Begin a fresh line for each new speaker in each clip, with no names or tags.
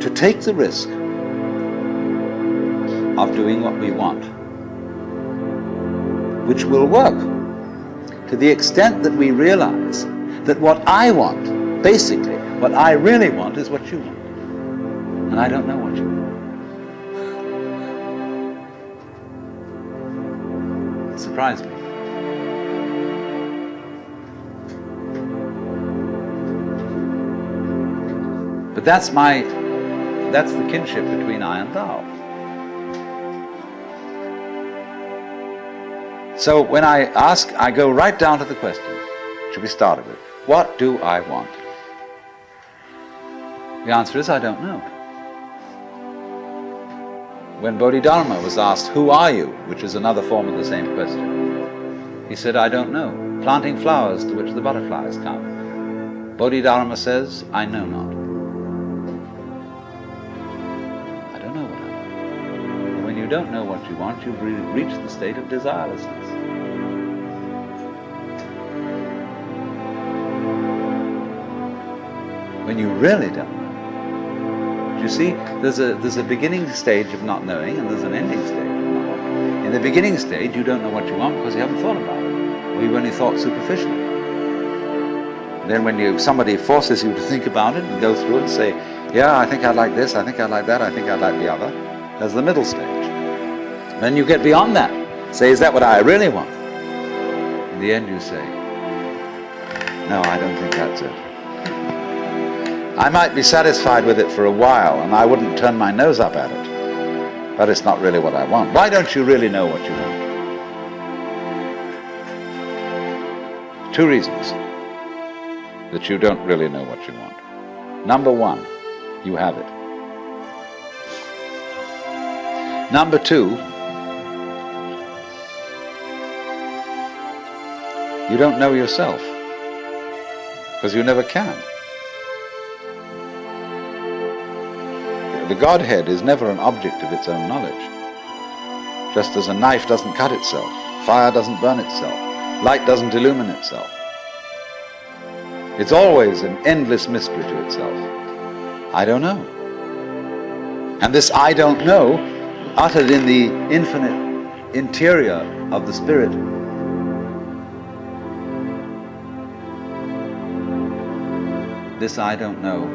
to take the risk of doing what we want, which will work to the extent that we realize that what I want, basically, what I really want is what you want. And I don't know what you want. It surprised me. But that's the kinship between I and thou. So when I ask, I go right down to the question, should we start with, what do I want? The answer is, I don't know. When Bodhidharma was asked, who are you? Which is another form of the same question. He said, I don't know. Planting flowers to which the butterflies come. Bodhidharma says, I know not. I don't know what I want. And when you don't know what you want, you've reached the state of desirelessness. When you really don't know. You see, there's a beginning stage of not knowing, and there's an ending stage of not knowing. In the beginning stage, you don't know what you want because you haven't thought about it, or you've only thought superficially. And then when somebody forces you to think about it and go through and say, yeah, I think I'd like this, I think I'd like that, I think I'd like the other, there's the middle stage. Then you get beyond that. Say, is that what I really want? In the end you say, no, I don't think that's it. I might be satisfied with it for a while, and I wouldn't turn my nose up at it, but it's not really what I want. Why don't you really know what you want? 2 reasons that you don't really know what you want. Number 1, you have it. Number 2, you don't know yourself, because you never can. The Godhead is never an object of its own knowledge. Just as a knife doesn't cut itself, fire doesn't burn itself, light doesn't illumine itself. It's always an endless mystery to itself. I don't know. And this I don't know, uttered in the infinite interior of the spirit, this I don't know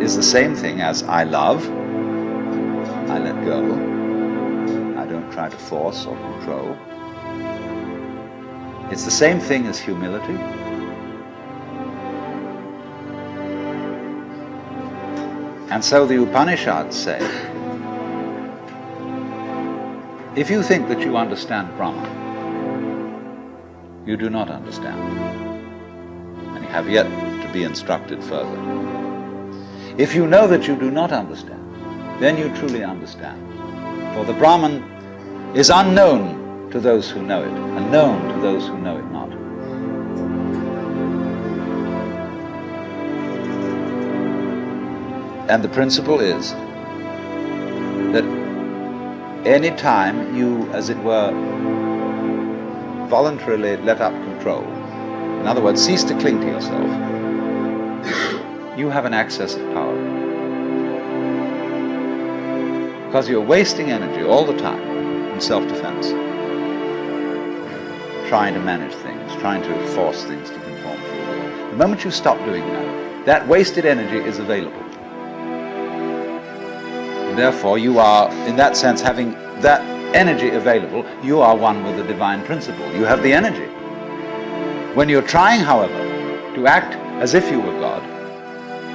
is the same thing as I love, I let go, I don't try to force or control. It's the same thing as humility. And so the Upanishads say, if you think that you understand Brahma, you do not understand, and you have yet to be instructed further. If you know that you do not understand, then you truly understand. For the Brahman is unknown to those who know it, and known to those who know it not. And the principle is that any time you, as it were, voluntarily let up control, in other words, cease to cling to yourself, you have an access of power. Because you're wasting energy all the time in self-defense, trying to manage things, trying to force things to conform to your will. The moment you stop doing that, that wasted energy is available. And therefore, you are, in that sense, having that energy available, you are one with the divine principle. You have the energy. When you're trying, however, to act as if you were God,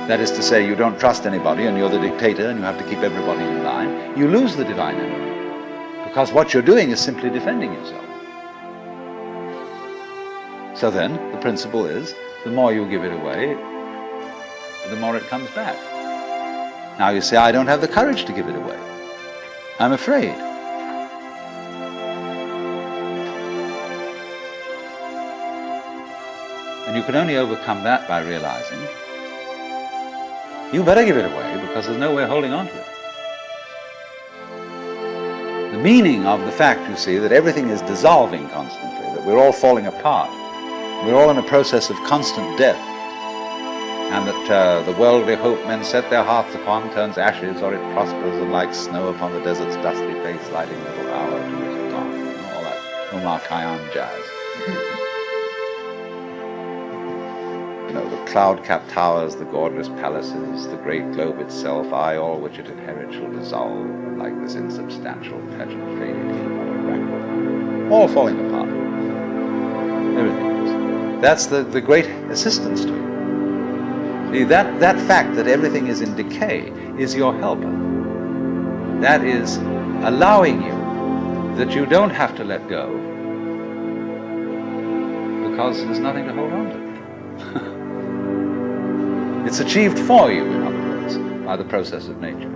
that is to say, you don't trust anybody and you're the dictator and you have to keep everybody in line, you lose the divine energy. Because what you're doing is simply defending yourself. So then, the principle is, the more you give it away, the more it comes back. Now you say, I don't have the courage to give it away. I'm afraid. And you can only overcome that by realizing you better give it away because there's no way of holding on to it. The meaning of the fact, you see, that everything is dissolving constantly, that we're all falling apart, we're all in a process of constant death, and that the worldly hope men set their hearts upon turns ashes, or it prospers, and like snow upon the desert's dusty face, lighting little hour to his gone, and all that Omar Khayyam jazz. You know, the cloud-capped towers, the gorgeous palaces, the great globe itself, I, all which it inherits shall dissolve, like this insubstantial pageant faded heap on a rack, all falling apart. Everything is. That's the great assistance to you. See, that fact that everything is in decay is your helper. That is allowing you that you don't have to let go because there's nothing to hold on to. It's achieved for you, in other words, by the process of nature.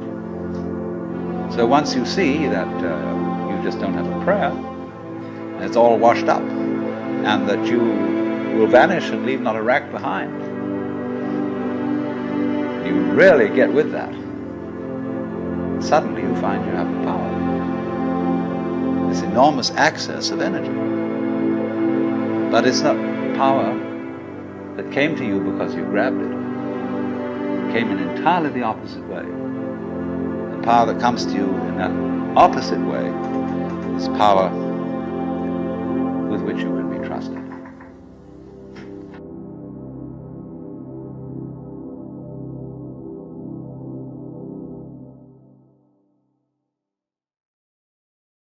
So once you see that you just don't have a prayer, and it's all washed up, and that you will vanish and leave not a rack behind, you really get with that, suddenly you find you have the power. This enormous access of energy. But it's not power that came to you because you grabbed it. It came in entirely the opposite way. The power that comes to you in that opposite way is power with which you can be trusted.